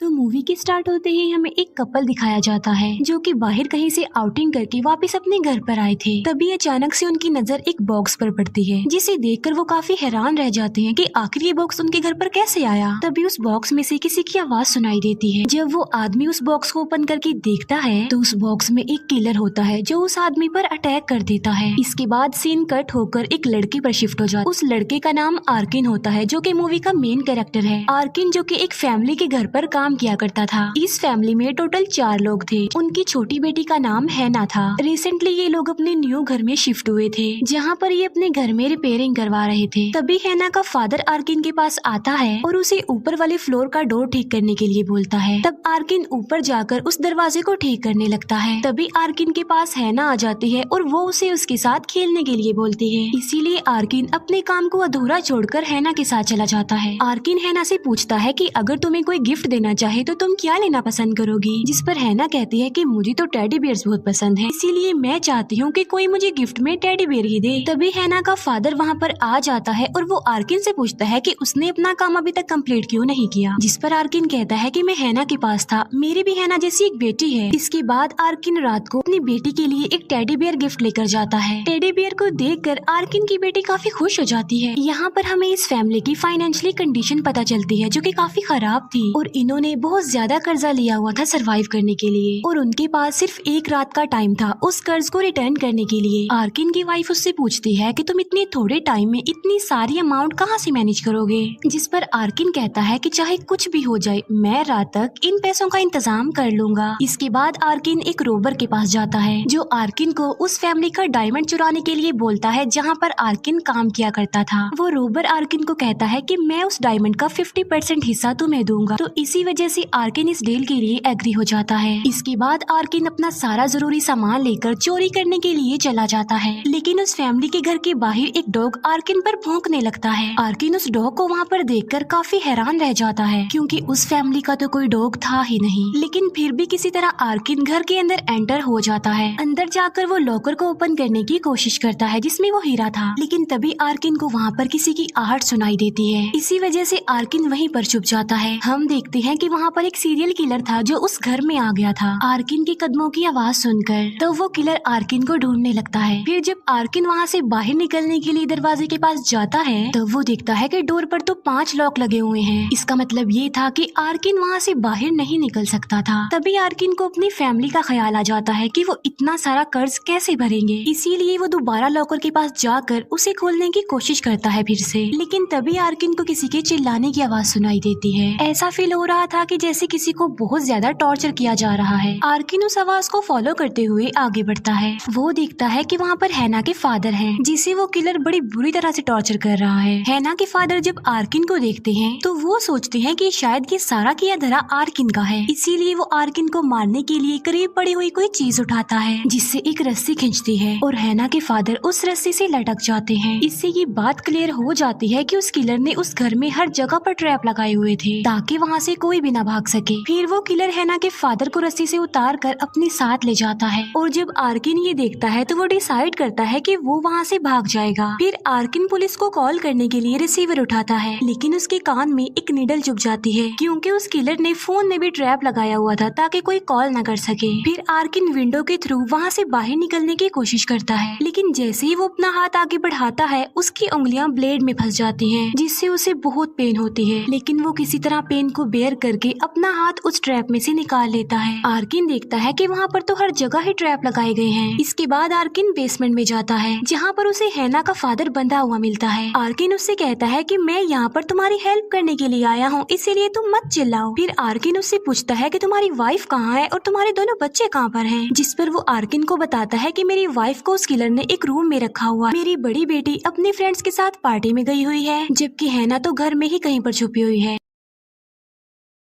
तो मूवी के स्टार्ट होते ही हमें एक कपल दिखाया जाता है जो कि बाहर कहीं से आउटिंग करके वापस अपने घर पर आए थे। तभी अचानक से उनकी नजर एक बॉक्स पर पड़ती है जिसे देखकर वो काफी हैरान रह जाते हैं कि आखिर ये बॉक्स उनके घर पर कैसे आया। तभी उस बॉक्स में से किसी की आवाज सुनाई देती है। जब वो आदमी उस बॉक्स को ओपन करके देखता है तो उस बॉक्स में एक किलर होता है जो उस आदमी पर अटैक कर देता है। इसके बाद सीन कट होकर एक लड़के पर शिफ्ट हो जाता है। उस लड़के का नाम आर्किन होता है जो कि मूवी का मेन कैरेक्टर है। आर्किन जो कि एक फैमिली के घर पर काम किया करता था। इस फैमिली में टोटल 4 लोग थे। उनकी छोटी बेटी का नाम हैना था। रिसेंटली ये लोग अपने न्यू घर में शिफ्ट हुए थे जहाँ पर ये अपने घर में रिपेयरिंग करवा रहे थे। तभी हैना का फादर आर्किन के पास आता है और उसे ऊपर वाले फ्लोर का डोर ठीक करने के लिए बोलता है। तब आर्किन ऊपर जाकर उस दरवाजे को ठीक करने लगता है। तभी आर्किन के पास हैना आ जाती है और वो उसे उसके साथ खेलने के लिए बोलती है। इसीलिए आर्किन अपने काम को अधूरा छोड़कर हैना के साथ चला जाता है। आर्किन हैना से पूछता है कि अगर तुम्हें कोई गिफ्ट देना चाहे तो तुम क्या लेना पसंद करोगी। जिस पर हैना कहती है कि मुझे तो टेडी बियर्स बहुत पसंद है, इसीलिए मैं चाहती हूँ कि कोई मुझे गिफ्ट में टेडी बियर ही दे। तभी हैना का फादर वहाँ पर आ जाता है और वो आर्किन से पूछता है कि उसने अपना काम अभी तक कंप्लीट क्यों नहीं किया। जिस पर आर्किन कहता है कि मैं हैना के पास था, मेरी भी हैना जैसी एक बेटी है। इसके बाद आर्किन रात को अपनी बेटी के लिए एक टेडी बियर गिफ्ट लेकर जाता है। टेडी बियर को देखकर आर्किन की बेटी काफी खुश हो जाती है। यहाँ पर हमें इस फैमिली की फाइनेंशियली कंडीशन पता चलती है जो कि काफी खराब थी और इन्होंने बहुत ज्यादा कर्जा लिया हुआ था सरवाइव करने के लिए और उनके पास सिर्फ एक रात का टाइम था उस कर्ज को रिटर्न करने के लिए। आर्किन की वाइफ उससे पूछती है कि तुम इतने थोड़े टाइम में इतनी सारी अमाउंट कहाँ से मैनेज करोगे। जिस पर आर्किन कहता है कि चाहे कुछ भी हो जाए मैं रात तक इन पैसों का इंतजाम कर लूंगा। इसके बाद आर्किन एक रोबर के पास जाता है जो आर्किन को उस फैमिली का डायमंड चुराने के लिए बोलता है जहाँ पर आर्किन काम किया करता था। वो रोबर आर्किन को कहता है कि मैं उस डायमंड का 50% हिस्सा तुम्हें दूंगा। तो इसी वजह से आर्किन इस डील के लिए एग्री हो जाता है। इसके बाद आर्किन अपना सारा जरूरी सामान लेकर चोरी करने के लिए चला जाता है। लेकिन उस फैमिली के घर के बाहर एक डॉग आर्किन पर भौंकने लगता है। आर्किन उस डॉग को वहाँ पर देखकर काफी हैरान रह जाता है क्योंकि उस फैमिली का तो कोई डॉग था ही नहीं। लेकिन फिर भी किसी तरह आर्किन घर के अंदर एंटर हो जाता है। अंदर जाकर वो लॉकर को ओपन करने की कोशिश करता है जिसमें वो हीरा था। लेकिन तभी आर्किन को वहाँ पर किसी की आहट सुनाई देती है। इसी वजह से आर्किन वहीं पर छुप जाता है। हम देखते हैं कि वहाँ पर एक सीरियल किलर था जो उस घर में आ गया था आर्किन के कदमों की आवाज सुनकर। तो वो किलर आर्किन को ढूंढने लगता है। फिर जब आर्किन वहाँ से बाहर निकलने के लिए दरवाजे के पास जाता है तो वो देखता है कि डोर पर तो 5 लॉक लगे हुए हैं। इसका मतलब ये था कि आर्किन वहाँ से बाहर नहीं निकल सकता था। तभी आर्किन को अपनी फैमिली का ख्याल आ जाता है कि वो इतना सारा कर्ज कैसे भरेंगे। इसीलिए वो दोबारा लॉकर के पास जाकर उसे खोलने की कोशिश करता है फिर से। लेकिन तभी आर्किन को किसी के चिल्लाने की आवाज सुनाई देती है। ऐसा फील हो रहा था कि जैसे किसी को बहुत ज्यादा टॉर्चर किया जा रहा है। आर्किन उस आवाज को फॉलो करते हुए आगे बढ़ता है। वो देखता है कि वहाँ पर हैना के फादर हैं जिसे वो किलर बड़ी बुरी तरह से टॉर्चर कर रहा है। हैना के फादर जब आर्किन को देखते हैं तो वो सोचते हैं कि शायद ये सारा किया धरा आर्किन का है। इसीलिए वो आर्किन को मारने के लिए करीब पड़ी हुई कोई चीज उठाता है जिससे एक रस्सी खींचती है और हैना के फादर उस रस्सी से लटक जाते हैं। इससे ये बात क्लियर हो जाती है कि उस किलर ने उस घर में हर जगह पर ट्रैप लगाए हुए थे ताकि वहाँ से कोई भी न भाग सके। फिर वो किलर हैना के फादर को रस्सी से उतार कर अपने साथ ले जाता है और जब आर्किन ये देखता है तो वो डिसाइड करता है कि वो वहाँ से भाग जाएगा। फिर आर्किन पुलिस को कॉल करने के लिए रिसीवर उठाता है लेकिन उसके कान में एक नीडल चुभ जाती है क्योंकि उस किलर ने फोन में भी ट्रैप लगाया हुआ था ताकि कोई कॉल न कर सके। फिर आर्किन विंडो के थ्रू वहाँ से बाहर निकलने की कोशिश करता है लेकिन जैसे ही वो अपना हाथ आगे बढ़ाता है उसकी उंगलियां ब्लेड में फंस जाती हैं जिससे उसे बहुत पेन होती है। लेकिन वो किसी तरह पेन को बेयर करके अपना हाथ उस ट्रैप में से निकाल लेता है। आर्किन देखता है कि वहाँ पर तो हर जगह ही ट्रैप लगाए गए हैं। इसके बाद आर्किन बेसमेंट में जाता है जहाँ पर उसे हैना का फादर बंधा हुआ मिलता है। आर्किन उससे कहता है कि मैं यहाँ पर तुम्हारी हेल्प करने के लिए आया हूँ, इसीलिए तुम मत चिल्लाओ। फिर आर्किन उससे पूछता है कि तुम्हारी वाइफ कहाँ है और तुम्हारे दोनों बच्चे कहाँ पर हैं। जिस पर वो आर्किन को बताता है कि मेरी वाइफ को उस किलर ने एक रूम में रखा हुआ, मेरी बड़ी बेटी अपने फ्रेंड्स के साथ पार्टी में गई हुई है जबकि हैना तो घर में ही कहीं पर छुपी हुई है।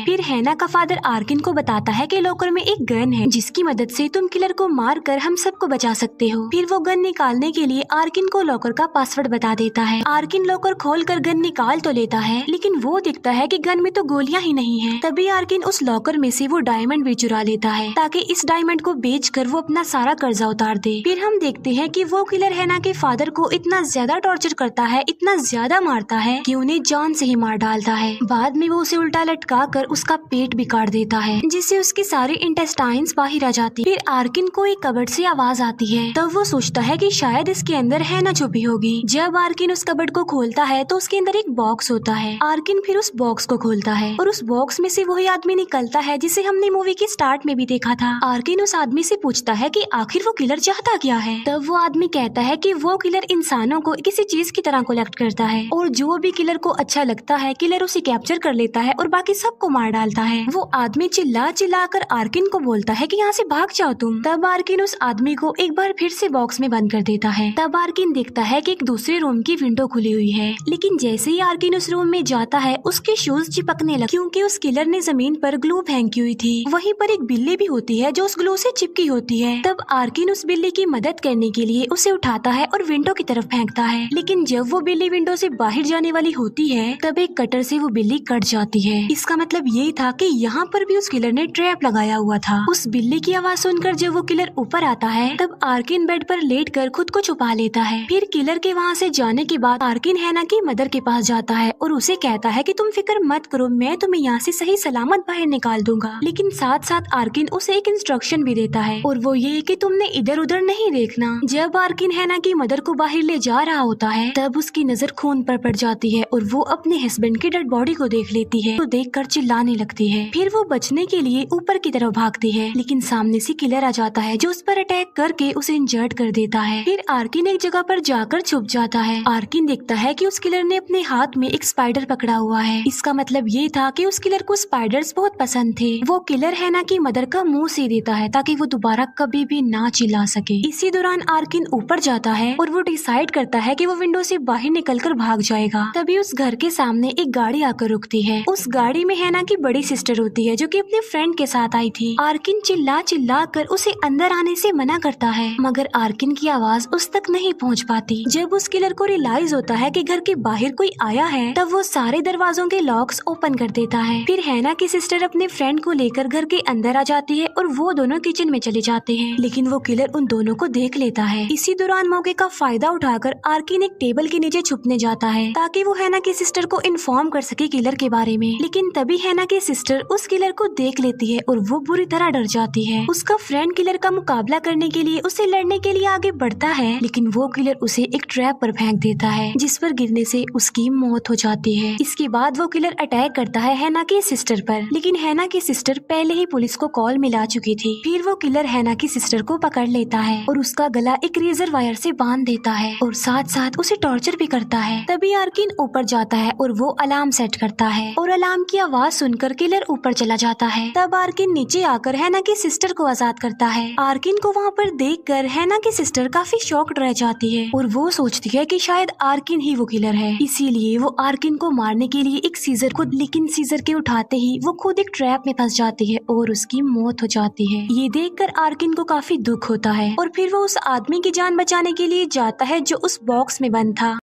फिर हैना का फादर आर्किन को बताता है कि लॉकर में एक गन है जिसकी मदद से तुम किलर को मार कर हम सबको बचा सकते हो। फिर वो गन निकालने के लिए आर्किन को लॉकर का पासवर्ड बता देता है। आर्किन लॉकर खोल कर गन निकाल तो लेता है लेकिन वो दिखता है कि गन में तो गोलियां ही नहीं है। तभी आर्किन उस लॉकर में से वो डायमंड भी चुरा लेता है ताकि इस डायमंड को बेच कर वो अपना सारा कर्जा उतार दे। फिर हम देखते हैं कि वो किलर हैना के फादर को इतना ज्यादा टॉर्चर करता है, इतना ज्यादा मारता है कि उन्हें जान से ही मार डालता है। बाद में वो उसे उल्टा लटका कर उसका पेट भी काट देता है, जिससे उसके सारे इंटेस्टाइन्स बाहर आ जाती। फिर आर्किन को एक कबर्ड से आवाज आती है। तब वो सोचता है कि शायद इसके अंदर हैना छुपी होगी। जब आर्किन उस कबर्ड को खोलता है तो उसके अंदर एक बॉक्स होता है। आर्किन फिर उस बॉक्स को खोलता है और उस बॉक्स में से वही आदमी निकलता है जिसे हमने मूवी के स्टार्ट में भी देखा था। आर्किन उस आदमी से पूछता है कि आखिर वो किलर चाहता क्या है। तब वो आदमी कहता है कि वो किलर इंसानों को किसी चीज की तरह कलेक्ट करता है और जो भी किलर को अच्छा लगता है किलर उसे कैप्चर कर लेता है और बाकी सबको मार डालता है। वो आदमी चिल्ला चिल्ला कर आर्किन को बोलता है कि यहाँ से भाग जाओ तुम। तब आर्किन उस आदमी को एक बार फिर से बॉक्स में बंद कर देता है। तब आर्किन देखता है कि एक दूसरे रूम की विंडो खुली हुई है, लेकिन जैसे ही आर्किन उस रूम में जाता है उसके शूज चिपकने लगे क्योंकि उस किलर ने जमीन पर ग्लू फेंकी हुई थी। वहीं पर एक बिल्ली भी होती है जो उस ग्लू से चिपकी होती है। तब आर्किन उस बिल्ली की मदद करने के लिए उसे उठाता है और विंडो की तरफ फेंकता है, लेकिन जब वो बिल्ली विंडो से बाहर जाने वाली होती है तब एक कटर से वो बिल्ली कट जाती है। इसका मतलब ये था कि यहाँ पर भी उस किलर ने ट्रैप लगाया हुआ था। उस बिल्ली की आवाज सुनकर जब वो किलर ऊपर आता है तब आर्किन बेड पर लेटकर खुद को छुपा लेता है। फिर किलर के वहाँ से जाने के बाद आर्किन हैना की मदर के पास जाता है और उसे कहता है कि तुम फिक्र मत करो, मैं तुम्हें यहाँ से सही सलामत बाहर निकाल दूंगा। लेकिन साथ साथ आर्किन उसे एक इंस्ट्रक्शन भी देता है और वो ये कि तुमने इधर उधर नहीं देखना। जब आर्किन हैना की मदर को बाहर ले जा रहा होता है तब उसकी नजर खून पर पड़ जाती है और वो अपने हस्बैंड की डेड बॉडी को देख लेती है तो देखकर चिल्लाने लगती है। फिर वो बचने के लिए ऊपर की तरफ भागती है, लेकिन सामने से किलर आ जाता है जो उस पर अटैक करके उसे इंजर्ड कर देता है। फिर आर्किन एक जगह पर जाकर छुप जाता है। आर्किन देखता है कि उस किलर ने अपने हाथ में एक स्पाइडर पकड़ा हुआ है। इसका मतलब ये था कि उस किलर को स्पाइडर्स बहुत पसंद थे। वो किलर हैना की मदर का मुंह सी देता है ताकि वो दोबारा कभी भी ना चिल्ला सके। इसी दौरान आर्किन ऊपर जाता है और वो डिसाइड करता है कि वो विंडो से बाहर निकलकर भाग जाएगा। तभी उस घर के सामने एक गाड़ी आकर रुकती है। उस गाड़ी में हैना की बड़ी सिस्टर होती है जो कि अपने फ्रेंड के साथ आई थी। आर्किन चिल्ला चिल्ला कर उसे अंदर आने से मना करता है, मगर आर्किन की आवाज उस तक नहीं पहुंच पाती। जब उस किलर को रियलाइज होता है कि घर के बाहर कोई आया है तब वो सारे दरवाजों के लॉक्स ओपन कर देता है। फिर हैना की सिस्टर अपने फ्रेंड को लेकर घर के अंदर आ जाती है और वो दोनों किचन में चले जाते हैं, लेकिन वो किलर उन दोनों को देख लेता है। इसी दौरान मौके का फायदा उठाकर आर्किन एक टेबल के नीचे छुपने जाता है ताकि वो हैना की सिस्टर को इन्फॉर्म कर सके किलर के बारे में। लेकिन तभी हैना की सिस्टर उस किलर को देख लेती है और वो बुरी तरह डर जाती है। उसका फ्रेंड किलर का मुकाबला करने के लिए उसे लड़ने के लिए आगे बढ़ता है, लेकिन वो किलर उसे एक ट्रैप पर फेंक देता है जिस पर गिरने से उसकी मौत हो जाती है। इसके बाद वो किलर अटैक करता है हैना की सिस्टर पर, लेकिन हैना की सिस्टर पहले ही पुलिस को कॉल मिला चुकी थी। फिर वो किलर हैना की सिस्टर को पकड़ लेता है और उसका गला एक रेजर वायर से बांध देता है और साथ साथ उसे टॉर्चर भी करता है। तभी आर्किन ऊपर जाता है और वो अलार्म सेट करता है और अलार्म की आवाज सुनकर किलर ऊपर चला जाता है। तब आर्किन नीचे आकर हैना की सिस्टर को आजाद करता है। आर्किन को वहाँ पर देखकर हैना की सिस्टर काफी शॉक्ड रह जाती है और वो सोचती है कि शायद आर्किन ही वो किलर है, इसीलिए वो आर्किन को मारने के लिए एक सीजर को, लेकिन सीजर के उठाते ही वो खुद एक ट्रैप में फंस जाती है और उसकी मौत हो जाती है। ये देखकर आर्किन को काफी दुख होता है और फिर वो उस आदमी की जान बचाने के लिए जाता है जो उस बॉक्स में बंद था।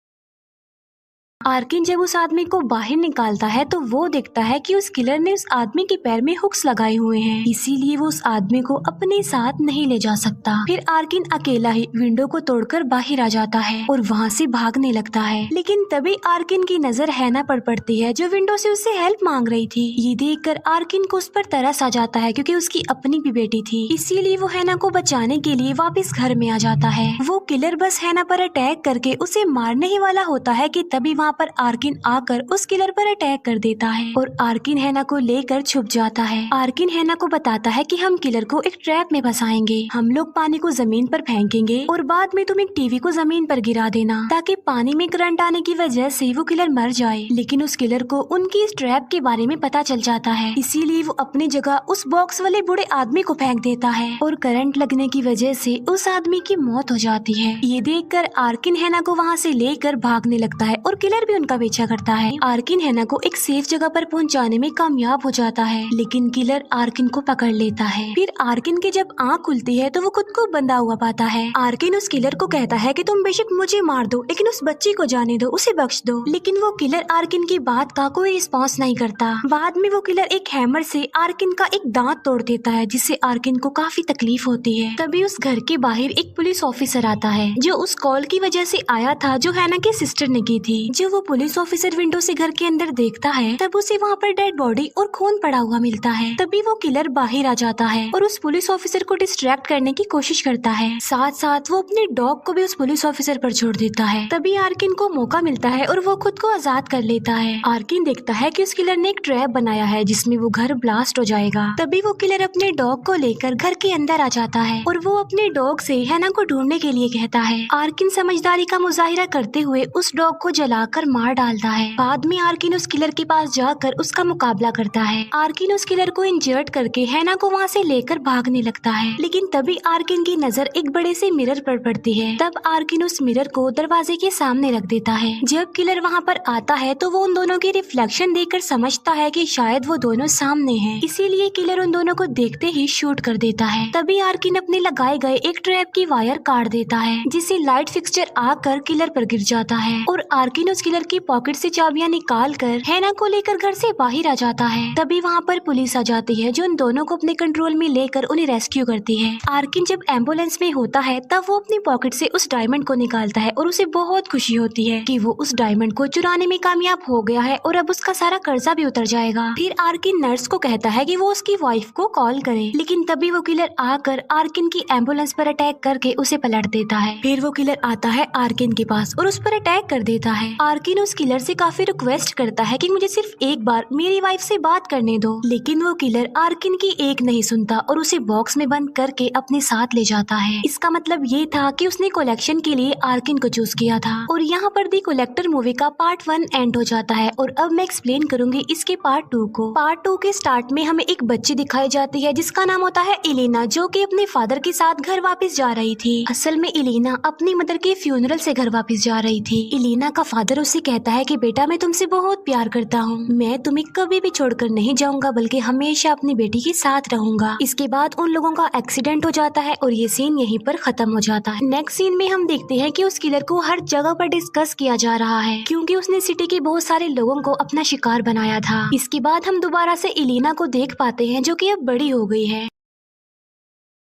आर्किन जब उस आदमी को बाहर निकालता है तो वो देखता है कि उस किलर ने उस आदमी के पैर में हुक्स लगाए हुए हैं, इसीलिए वो उस आदमी को अपने साथ नहीं ले जा सकता। फिर आर्किन अकेला ही विंडो को तोड़कर बाहर आ जाता है और वहाँ से भागने लगता है, लेकिन तभी आर्किन की नजर हैना पर पड़ती है जो विंडो से उससे हेल्प मांग रही थी। ये देखकर आर्किन को उस पर तरस आ जाता है क्योंकि उसकी अपनी भी बेटी थी, इसीलिए वो हैना को बचाने के लिए वापस घर में आ जाता है। वो किलर बस हैना पर अटैक करके उसे मारने ही वाला होता है कि तभी वहाँ पर आर्किन आकर उस किलर पर अटैक कर देता है और आर्किन हैना को लेकर छुप जाता है। आर्किन हैना को बताता है कि हम किलर को एक ट्रैप में फंसाएंगे, हम लोग पानी को जमीन पर फेंकेंगे और बाद में तुम एक टीवी को जमीन पर गिरा देना ताकि पानी में करंट आने की वजह से वो किलर मर जाए। लेकिन उस किलर को उनकी इस ट्रैप के बारे में पता चल जाता है, इसीलिए वो अपनी जगह उस बॉक्स वाले बूढ़े आदमी को फेंक देता है और करंट लगने की वजह से उस आदमी की मौत हो जाती है। ये देखकर आर्किन हैना को वहाँ से लेकर भागने लगता है और किलर भी उनका पीछा करता है। आर्किन हैना को एक सेफ जगह पर पहुंचाने में कामयाब हो जाता है, लेकिन किलर आर्किन को पकड़ लेता है। फिर आर्किन की जब आँख खुलती है तो वो खुद को बंधा हुआ पाता है। आर्किन उस किलर को कहता है कि तुम बेशक मुझे मार दो, लेकिन उस बच्ची को जाने दो, उसे बख्श दो। लेकिन वो किलर आर्किन की बात का कोई रिस्पॉन्स नहीं करता। बाद में वो किलर एक हैमर से आर्किन का एक दांत तोड़ देता है, जिससे आर्किन को काफी तकलीफ होती है। तभी उस घर के बाहर एक पुलिस ऑफिसर आता है जो उस कॉल की वजह से आया था जो हैना की सिस्टर ने की थी। जो वो पुलिस ऑफिसर विंडो से घर के अंदर देखता है तब उसे वहाँ पर डेड बॉडी और खून पड़ा हुआ मिलता है। तभी वो किलर बाहर आ जाता है और उस पुलिस ऑफिसर को डिस्ट्रैक्ट करने की कोशिश करता है। साथ साथ वो अपने डॉग को भी उस पुलिस ऑफिसर पर छोड़ देता है। तभी आर्किन को मौका मिलता है और वो खुद को आजाद कर लेता है। आर्किन देखता है कि उस किलर ने एक ट्रैप बनाया है जिसमें वो घर ब्लास्ट हो जाएगा। तभी वो किलर अपने डॉग को लेकर घर के अंदर आ जाता है और वो अपने डॉग से हैना को ढूंढने के लिए कहता है। आर्किन समझदारी का मुजाहिरा करते हुए उस डॉग को जलाकर मार डालता है। बाद में आर्किन उस किलर के पास जाकर उसका मुकाबला करता है। आर्किन उस किलर को इंजर्ड करके हैना को वहाँ से लेकर भागने लगता है, लेकिन तभी आर्किन की नजर एक बड़े से मिरर पर पड़ती है। तब आर्किन उस मिरर को दरवाजे के सामने रख देता है। जब किलर वहाँ पर आता है तो वो उन दोनों की रिफ्लेक्शन देखकर समझता है कि शायद वो दोनों सामने हैं, इसीलिए किलर उन दोनों को देखते ही शूट कर देता है। तभी आर्किन अपने लगाए गए एक ट्रैप की वायर काट देता है, जिससे लाइट फिक्सचर आकर किलर पर गिर जाता है और आर्किन उस किलर की पॉकेट से चाबियां निकाल कर हैना को लेकर घर से बाहर आ जाता है। तभी वहाँ पर पुलिस आ जाती है जो उन दोनों को अपने कंट्रोल में लेकर उन्हें रेस्क्यू करती है। आर्किन जब एम्बुलेंस में होता है तब वो अपनी पॉकेट से उस डायमंड को निकालता है और उसे बहुत खुशी होती है कि वो उस डायमंड को चुराने में कामयाब हो गया है और अब उसका सारा कर्जा भी उतर जाएगा। फिर आर्किन नर्स को कहता है कि वो उसकी वाइफ को कॉल करे, लेकिन तभी वो किलर आकर आर्किन की एम्बुलेंस पर अटैक करके उसे पलट देता है। फिर वो किलर आता है आर्किन के पास और उस पर अटैक कर देता है। आर्किन उस किलर से काफी रिक्वेस्ट करता है कि मुझे सिर्फ एक बार मेरी वाइफ से बात करने दो, लेकिन वो किलर आर्किन की एक नहीं सुनता और उसे बॉक्स में बंद करके अपने साथ ले जाता है। इसका मतलब ये था कि उसने कलेक्शन के लिए आर्किन को चूज किया था। और यहाँ पर दी कलेक्टर मूवी का पार्ट 1 एंड हो जाता है और अब मैं एक्सप्लेन करूंगी इसके पार्ट 2 को। पार्ट 2 के स्टार्ट में हमें एक बच्ची दिखाई जाती है जिसका नाम होता है इलेना, जो कि अपने फादर के साथ घर वापस जा रही थी। असल में इलेना अपनी मदर के फ्यूनरल से घर वापस जा रही थी। इलेना का फादर उसे कहता है कि बेटा मैं तुमसे बहुत प्यार करता हूँ, मैं तुम्हें कभी भी छोड़कर नहीं जाऊंगा बल्कि हमेशा अपनी बेटी के साथ रहूंगा। इसके बाद उन लोगों का एक्सीडेंट हो जाता है और ये सीन यहीं पर खत्म हो जाता है। नेक्स्ट सीन में हम देखते हैं कि उस किलर को हर जगह पर डिस्कस किया जा रहा है क्योंकि उसने सिटी के बहुत सारे लोगों को अपना शिकार बनाया था। इसके बाद हम दोबारा से इलेना को देख पाते हैं जो कि अब बड़ी हो गई है।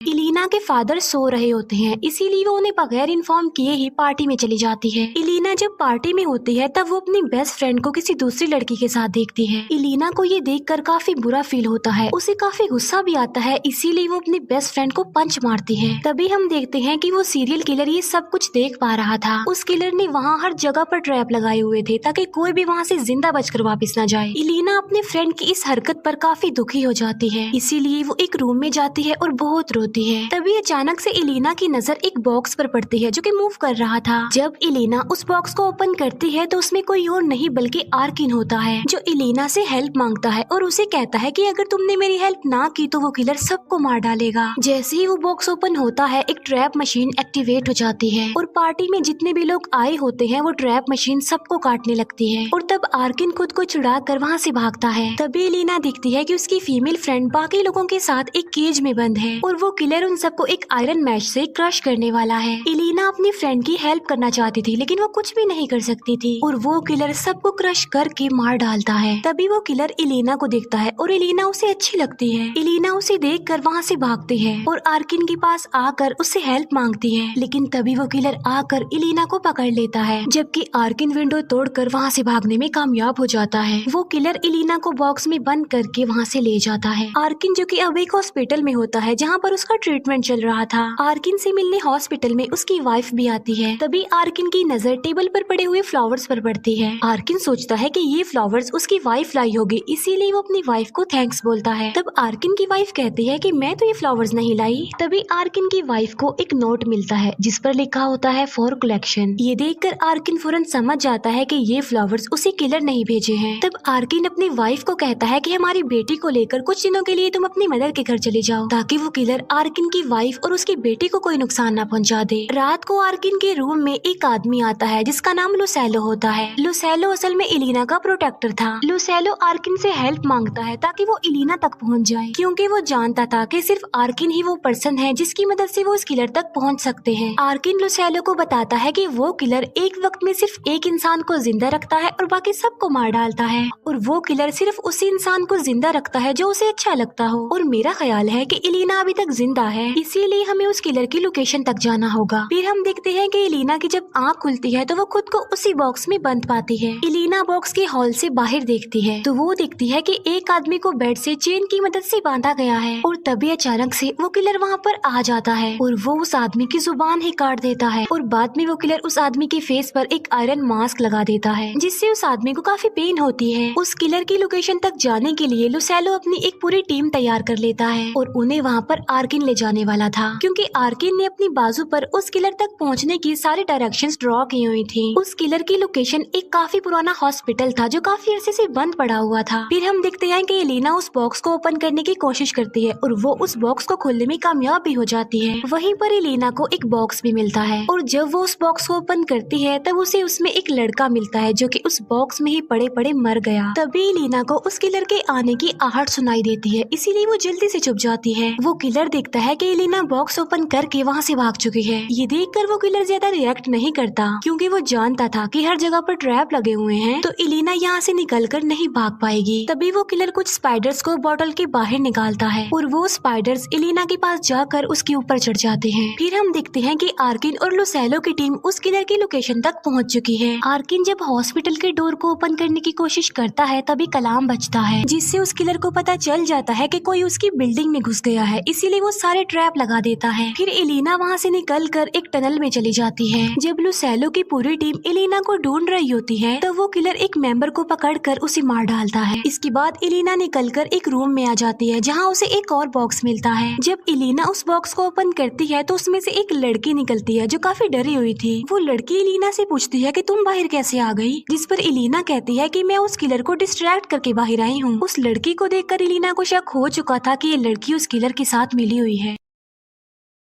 इलीना के फादर सो रहे होते हैं, इसीलिए वो उन्हें बगैर इन्फॉर्म किए ही पार्टी में चली जाती है। इलीना जब पार्टी में होती है तब वो अपनी बेस्ट फ्रेंड को किसी दूसरी लड़की के साथ देखती है। इलीना को ये देखकर काफी बुरा फील होता है, उसे काफी गुस्सा भी आता है, इसीलिए वो अपनी बेस्ट फ्रेंड को पंच मारती है। तभी हम देखते हैं कि वो सीरियल किलर ये सब कुछ देख पा रहा था। उस किलर ने वहाँ हर जगह पर ट्रैप लगाए हुए थे ताकि कोई भी वहाँ से जिंदा बचकर वापस न जाए। इलीना अपने फ्रेंड की इस हरकत पर काफी दुखी हो जाती है, इसीलिए वो एक रूम में जाती है और बहुत रोती है। तभी अचानक से इलेना की नजर एक बॉक्स पर पड़ती है जो कि मूव कर रहा था। जब इलेना उस बॉक्स को ओपन करती है तो उसमें कोई और नहीं बल्कि आर्किन होता है, जो इलेना से हेल्प मांगता है और उसे कहता है कि अगर तुमने मेरी हेल्प ना की तो वो किलर सबको मार डालेगा। जैसे ही वो बॉक्स ओपन होता है एक ट्रैप मशीन एक्टिवेट हो जाती है और पार्टी में जितने भी लोग आए होते हैं वो ट्रैप मशीन सबको काटने लगती है और तब आर्किन खुद को छुड़ा कर वहाँ से भागता है। तभी इलेना दिखती है कि उसकी फीमेल फ्रेंड बाकी लोगों के साथ एक केज में बंद है और वो किलर उन सबको एक आयरन मैच से क्रश करने वाला है। इलेना अपनी फ्रेंड की हेल्प करना चाहती थी लेकिन वो कुछ भी नहीं कर सकती थी और वो किलर सबको क्रश करके मार डालता है। तभी वो किलर इलेना को देखता है और इलेना उसे अच्छी लगती है। इलेना उसे देखकर वहाँ से भागती है और आर्किन के पास आकर उससे हेल्प मांगती है, लेकिन तभी वो किलर आकर इलेना को पकड़ लेता है, जबकि आर्किन विंडो तोड़कर वहाँ से भागने में कामयाब हो जाता है। वो किलर इलेना को बॉक्स में बंद करके वहाँ से ले जाता है। आर्किन जो कि अब एक हॉस्पिटल में होता है जहाँ पर उसका ट्रीटमेंट चल रहा था। आर्किन से मिलने हॉस्पिटल में उसकी वाइफ भी आती है। तभी आर्किन की नजर टेबल पर पड़े हुए फ्लावर्स पर पड़ती है। आर्किन सोचता है कि ये फ्लावर्स उसकी वाइफ लाई होगी, इसीलिए वो अपनी वाइफ को थैंक्स बोलता है। तब आर्किन की वाइफ कहती है कि मैं तो ये फ्लावर्स नहीं लाई। तभी आर्किन की वाइफ को एक नोट मिलता है जिस पर लिखा होता है फॉर कलेक्शन। ये देखकर आर्किन फौरन समझ जाता है कि ये फ्लावर्स उसे किलर नहीं भेजे हैं। तब आर्किन अपनी वाइफ को कहता है कि हमारी बेटी को लेकर कुछ दिनों के लिए तुम अपनी मदर के घर चले जाओ ताकि वो किलर आर्किन की वाइफ और उसकी बेटी को कोई नुकसान ना पहुंचा दे। रात को आर्किन के रूम में एक आदमी आता है जिसका नाम लुसेलो होता है। लुसेलो असल में इलीना का प्रोटेक्टर था। लुसेलो आर्किन से हेल्प मांगता है ताकि वो इलीना तक पहुंच जाए, क्योंकि वो जानता था कि सिर्फ आर्किन ही वो पर्सन है जिसकी मदद से वो इस किलर तक पहुंच सकते हैं। आर्किन लुसेलो को बताता है कि वो किलर एक वक्त में सिर्फ एक इंसान को जिंदा रखता है और बाकी सबको मार डालता है, और वो किलर सिर्फ उसी इंसान को जिंदा रखता है जो उसे अच्छा लगता हो। और मेरा ख्याल है कि इलीना अभी तक जिंदा जिंदा है, इसीलिए हमें उस किलर की लोकेशन तक जाना होगा। फिर हम देखते हैं कि एलिना की जब आँख खुलती है तो वो खुद को उसी बॉक्स में बंद पाती है। एलिना बॉक्स के हॉल से बाहर देखती है तो वो देखती है कि एक आदमी को बेड से चेन की मदद से बांधा गया है और तभी अचानक से वो किलर वहाँ पर आ जाता है और वो उस आदमी की जुबान ही काट देता है और बाद में वो किलर उस आदमी के फेस पर एक आयरन मास्क लगा देता है, जिससे उस आदमी को काफी पेन होती है। उस किलर की लोकेशन तक जाने के लिए लुसेलो अपनी एक पूरी टीम तैयार कर लेता है और उन्हें वहाँ पर आर्किन ले जाने वाला था, क्योंकि आर्किन ने अपनी बाजू पर उस किलर तक पहुँचने की सारी डायरेक्शंस ड्रॉ की हुई थी। उस किलर की लोकेशन एक काफी पुराना हॉस्पिटल था जो काफी अरसे से बंद पड़ा हुआ था। फिर हम देखते हैं कि एलिना उस बॉक्स को ओपन करने की कोशिश करती है और वो उस बॉक्स को खोलने में कामयाब भी हो जाती है। वहीं पर एलिना को एक बॉक्स भी मिलता है और जब वो उस बॉक्स को ओपन करती है तब उसे उसमें एक लड़का मिलता है जो कि उस बॉक्स में ही पड़े पड़े मर गया। तभी एलिना को उस किलर के आने की आहट सुनाई देती है, इसीलिए वो जल्दी से छुप जाती है। वो किलर देखता है कि एलिना बॉक्स ओपन करके वहाँ से भाग चुकी है। ये देखकर वो किलर ज्यादा रिएक्ट नहीं करता, क्योंकि वो जानता था कि हर जगह पर ट्रैप लगे हुए हैं तो एलिना यहाँ से निकलकर नहीं भाग पाएगी। तभी वो किलर कुछ स्पाइडर्स को बॉटल के बाहर निकालता है और वो स्पाइडर्स एलिना के पास जाकर उसके ऊपर चढ़ जाते हैं। फिर हम देखते हैं कि आर्किन और लुसेलो की टीम उस किलर की लोकेशन तक पहुंच चुकी है। आर्किन जब हॉस्पिटल के डोर को ओपन करने की कोशिश करता है तभी कलाम बजता है, जिससे उस किलर को पता चल जाता है कि कोई उसकी बिल्डिंग में घुस गया है, इसीलिए वो सारे ट्रैप लगा देता है। फिर एलिना वहाँ से निकलकर एक टनल में चली जाती है। जब लुसेलो की पूरी टीम एलिना को ढूंढ रही होती है तब वो किलर एक मेंबर को पकड़कर उसे मार डालता है। इसके बाद एलिना निकलकर एक रूम में आ जाती है जहाँ उसे एक और बॉक्स मिलता है। जब एलिना उस बॉक्स को ओपन करती है तो उसमें से एक लड़की निकलती है जो काफी डरी हुई थी। वो लड़की एलिना से पूछती है कि तुम बाहर कैसे आ गई, जिस पर एलिना कहती है कि मैं उस किलर को डिस्ट्रैक्ट करके बाहर आई हूँ। उस लड़की को देखकर एलिना को शक हो चुका था कि ये लड़की उस किलर के साथ मिली हुई है।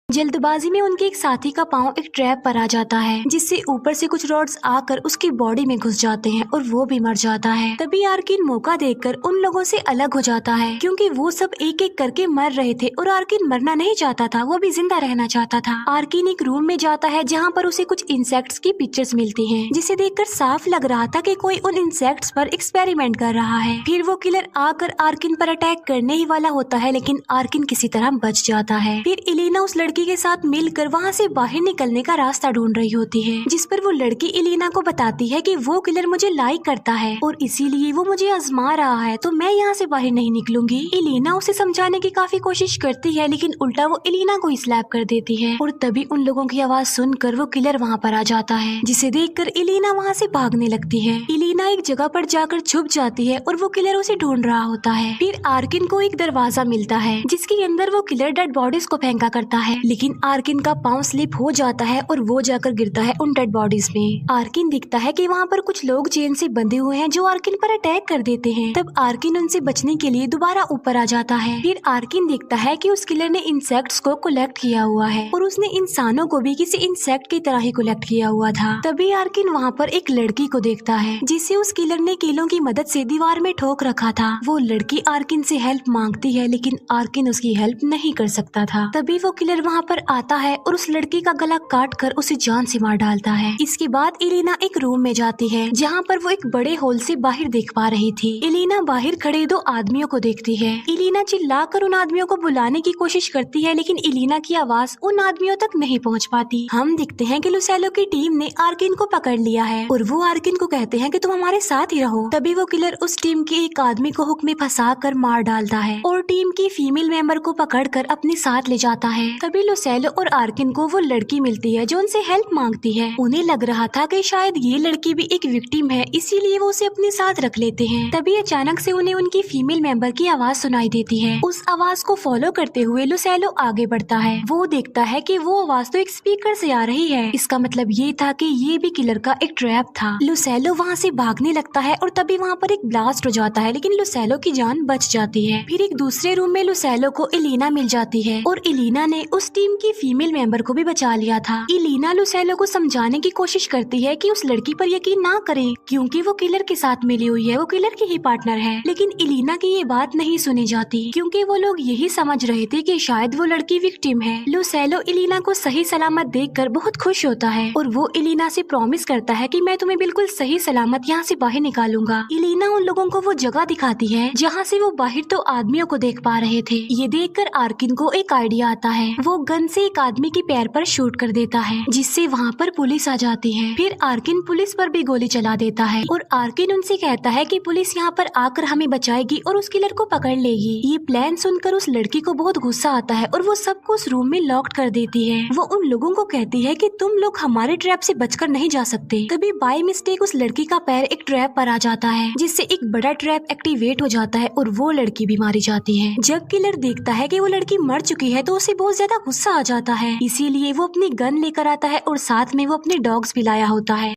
जल्दबाजी में उनके एक साथी का पांव एक ट्रैप पर आ जाता है, जिससे ऊपर से कुछ रॉड्स आकर उसकी बॉडी में घुस जाते हैं और वो भी मर जाता है। तभी आर्किन मौका देखकर उन लोगों से अलग हो जाता है, क्योंकि वो सब एक एक करके मर रहे थे और आर्किन मरना नहीं चाहता था, वो भी जिंदा रहना चाहता था। आर्किन एक रूम में जाता है जहाँ पर उसे कुछ इंसेक्ट्स की पिक्चर्स मिलती है, जिसे देखकर साफ लग रहा था कि कोई उन इंसेक्ट्स पर एक्सपेरिमेंट कर रहा है। फिर वो किलर आकर आर्किन पर अटैक करने ही वाला होता है, लेकिन आर्किन किसी तरह बच जाता है। फिर एलिना उस लड़की के साथ मिलकर वहाँ से बाहर निकलने का रास्ता ढूंढ रही होती है, जिस पर वो लड़की एलिना को बताती है कि वो किलर मुझे लाइक करता है और इसीलिए वो मुझे आजमा रहा है, तो मैं यहाँ से बाहर नहीं निकलूंगी। एलिना उसे समझाने की काफी कोशिश करती है, लेकिन उल्टा वो एलिना को ही स्लैप कर देती है और तभी उन लोगों की आवाज सुनकर वो किलर वहाँ पर आ जाता है, जिसे देखकर एलिना वहाँ से भागने लगती है। एलिना एक जगह पर जाकर छुप जाती है और वो किलर उसे ढूंढ रहा होता है। फिर आर्किन को एक दरवाजा मिलता है जिसके अंदर वो किलर डेड बॉडीज को फेंका करता है, लेकिन आर्किन का पांव स्लिप हो जाता है और वो जाकर गिरता है उन डेड बॉडीज में। आर्किन दिखता है कि वहाँ पर कुछ लोग चेन से बंधे हुए हैं जो आर्किन पर अटैक कर देते हैं। तब आर्किन उनसे बचने के लिए दोबारा ऊपर आ जाता है। फिर आर्किन देखता है कि उस किलर ने इंसेक्ट्स को कलेक्ट किया हुआ है और उसने इंसानों को भी किसी इंसेक्ट की तरह ही कलेक्ट किया हुआ था। तभी आर्किन वहाँ पर एक लड़की को देखता है जिसे उस किलर ने कीलों की मदद से दीवार में ठोक रखा था। वो लड़की आर्किन से हेल्प मांगती है, लेकिन आर्किन उसकी हेल्प नहीं कर सकता था। तभी वो किलर वहाँ पर आता है और उस लड़की का गला काट कर उसे जान से मार डालता है। इसके बाद एलिना एक रूम में जाती है जहाँ पर वो एक बड़े होल से बाहर देख पा रही थी। एलिना बाहर खड़े दो आदमियों को देखती है। एलिना चिल्लाकर उन आदमियों को बुलाने की कोशिश करती है, लेकिन एलिना की आवाज उन आदमियों तक नहीं पहुँच पाती। हम दिखते हैं कि लुसेलो की टीम ने आर्किन को पकड़ लिया है और वो आर्किन को कहते हैं कि तुम हमारे साथ ही रहो। तभी वो किलर उस टीम के एक आदमी को हुक में फंसा कर मार डालता है और टीम की फीमेल मेंबर को पकड़कर अपने साथ ले जाता है। तभी लुसेलो और आर्किन को वो लड़की मिलती है जो उनसे हेल्प मांगती है। उन्हें लग रहा था कि शायद ये लड़की भी एक विक्टिम है, इसीलिए वो उसे अपने साथ रख लेते हैं। तभी अचानक से उन्हें उनकी फीमेल मेंबर की आवाज सुनाई देती है। उस आवाज को फॉलो करते हुए लुसेलो आगे बढ़ता है। वो देखता है कि वो आवाज तो एक स्पीकर से आ रही है। इसका मतलब ये था कि ये भी किलर का एक ट्रैप था। लुसेलो वहाँ से भागने लगता है और तभी वहाँ पर एक ब्लास्ट हो जाता है, लेकिन लुसेलो की जान बच जाती है। फिर एक दूसरे रूम में लुसेलो को एलिना मिल जाती है और एलिना ने उस टीम की फीमेल मेंबर को भी बचा लिया था। इलीना लुसेलो को समझाने की कोशिश करती है कि उस लड़की पर यकीन ना करे क्योंकि वो किलर के साथ मिली हुई है, वो किलर की ही पार्टनर है। लेकिन इलीना की ये बात नहीं सुनी जाती क्योंकि वो लोग यही समझ रहे थे कि शायद वो लड़की विक्टिम है। लुसेलो इलीना को सही सलामत देखकर बहुत खुश होता है और वो इलीना से प्रॉमिस करता है कि मैं तुम्हें बिल्कुल सही सलामत यहाँ से बाहर निकालूंगा। इलीना उन लोगों को वो जगह दिखाती है जहाँ से वो बाहर तो आदमियों को देख पा रहे थे। ये देखकर आर्किन को एक आइडिया आता है। वो गन से एक आदमी के पैर पर शूट कर देता है जिससे वहाँ पर पुलिस आ जाती है। फिर आर्किन पुलिस पर भी गोली चला देता है और आर्किन उनसे कहता है कि पुलिस यहाँ पर आकर हमें बचाएगी और उस किलर को पकड़ लेगी। ये प्लान सुनकर उस लड़की को बहुत गुस्सा आता है और वो सबको उस रूम में लॉक्ड कर देती है। वो उन लोगों को कहती है कि तुम लोग हमारे ट्रैप से बचकर नहीं जा सकते। तभी बाय मिस्टेक उस लड़की का पैर एक ट्रैप पर आ जाता है जिससे एक बड़ा ट्रैप एक्टिवेट हो जाता है और वो लड़की भी मारी जाती है। जब किलर देखता है कि वो लड़की मर चुकी है तो उसे बहुत ज्यादा गुस्सा आ जाता है, इसीलिए वो अपनी गन लेकर आता है और साथ में वो अपने डॉग्स भी लाया होता है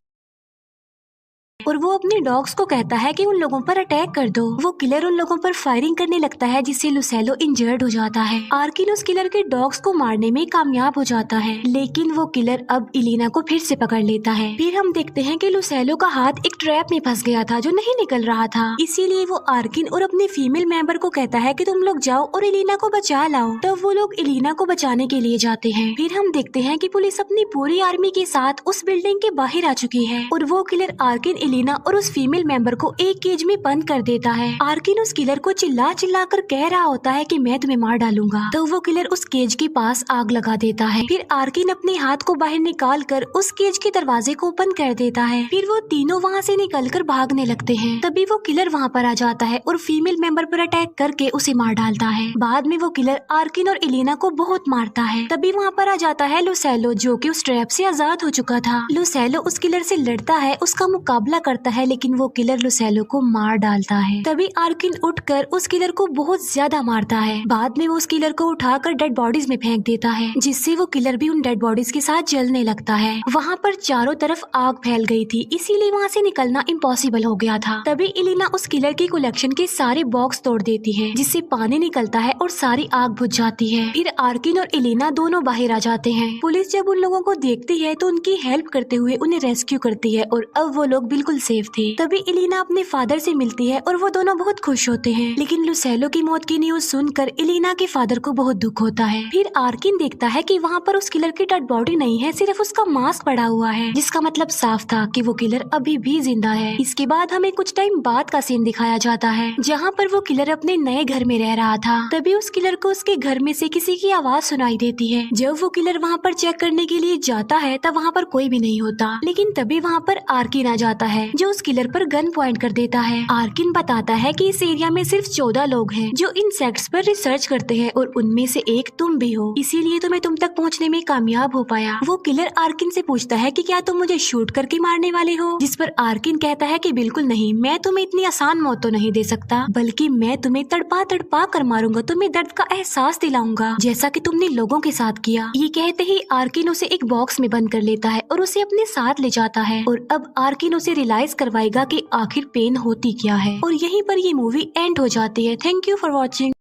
और वो अपने डॉग्स को कहता है कि उन लोगों पर अटैक कर दो। वो किलर उन लोगों पर फायरिंग करने लगता है जिससे लुसेलो इंजर्ड हो जाता है। आर्किन उस किलर के डॉग्स को मारने में कामयाब हो जाता है लेकिन वो किलर अब इलीना को फिर से पकड़ लेता है। फिर हम देखते हैं कि लुसेलो का हाथ एक ट्रैप में फंस गया था जो नहीं निकल रहा था, इसीलिए वो आर्किन और अपने फीमेल मेंबर को कहता है कि तुम लोग जाओ और इलीना को बचा लाओ। तब वो लोग इलीना को बचाने के लिए जाते हैं। फिर हम देखते हैं कि पुलिस अपनी पूरी आर्मी के साथ उस बिल्डिंग के बाहर आ चुकी है और वो किलर आर्किन, इलीना और उस फीमेल मेंबर को एक केज में बंद कर देता है। आर्किन उस किलर को चिल्ला चिल्ला कर कह रहा होता है कि मैं तुम्हें मार डालूंगा। तो वो किलर उस केज के पास आग लगा देता है। फिर आर्किन अपने हाथ को बाहर निकाल कर उस केज के दरवाजे को ओपन कर देता है। फिर वो तीनों वहाँ से निकलकर भागने लगते हैं। तभी वो किलर वहाँ पर आ जाता है और फीमेल मेंबर पर अटैक करके उसे मार डालता है। बाद में वो किलर आर्किन और इलीना को बहुत मारता है। तभी वहाँ पर आ जाता है लुसेलो जो कि उस ट्रैप से आजाद हो चुका था। लुसेलो उस किलर से लड़ता है, उसका मुकाबला करता है लेकिन वो किलर लुसेलो को मार डालता है। तभी आर्किन उठकर उस किलर को बहुत ज्यादा मारता है। बाद में वो उस किलर को उठाकर डेड बॉडीज में फेंक देता है जिससे वो किलर भी उन डेड बॉडीज के साथ जलने लगता है। वहाँ पर चारों तरफ आग फैल गई थी, इसीलिए वहाँ से निकलना इम्पॉसिबल हो गया था। तभी इलीना उस किलर की कलेक्शन के सारे बॉक्स तोड़ देती है जिससे पानी निकलता है और सारी आग बुझ जाती है। फिर आर्किन और इलीना दोनों बाहर आ जाते हैं। पुलिस जब उन लोगों को देखती है तो उनकी हेल्प करते हुए उन्हें रेस्क्यू करती है और अब वो लोग बिल्कुल सेफ थे। तभी इलीना अपने फादर से मिलती है और वो दोनों बहुत खुश होते हैं। लेकिन लुसेलो की मौत की न्यूज सुनकर इलीना के फादर को बहुत दुख होता है। फिर आर्किन देखता है कि वहाँ पर उस किलर की डेड बॉडी नहीं है, सिर्फ उसका मास्क पड़ा हुआ है, जिसका मतलब साफ था कि वो किलर अभी भी जिंदा है। इसके बाद हमें कुछ टाइम बाद का सीन दिखाया जाता है जहाँ पर वो किलर अपने नए घर में रह रहा था। तभी उस किलर को उसके घर में से किसी की आवाज सुनाई देती है। जब वो किलर वहाँ पर चेक करने के लिए जाता है तब वहाँ पर कोई भी नहीं होता। लेकिन तभी वहाँ पर आर्किन आ जाता है जो उस किलर पर गन पॉइंट कर देता है। आर्किन बताता है कि इस एरिया में सिर्फ 14 लोग हैं जो इंसेक्ट्स पर रिसर्च करते हैं और उनमें से एक तुम भी हो, इसीलिए तो मैं तुम तक पहुंचने में कामयाब हो पाया। वो किलर आर्किन से पूछता है कि क्या तुम मुझे शूट करके मारने वाले हो, जिस पर आर्किन कहता है कि बिल्कुल नहीं, मैं तुम्हें इतनी आसान मौत तो नहीं दे सकता, बल्कि मैं तुम्हें तड़पा तड़पा कर मारूंगा, तुम्हें दर्द का एहसास दिलाऊंगा जैसा कि तुमने लोगों के साथ किया। ये कहते ही आर्किन उसे एक बॉक्स में बंद कर लेता है और उसे अपने साथ ले जाता है और अब आर्किन उसे रियलाइज करवाएगा कि आखिर पेन होती क्या है। और यहीं पर ये मूवी एंड हो जाती है। Thank you for watching.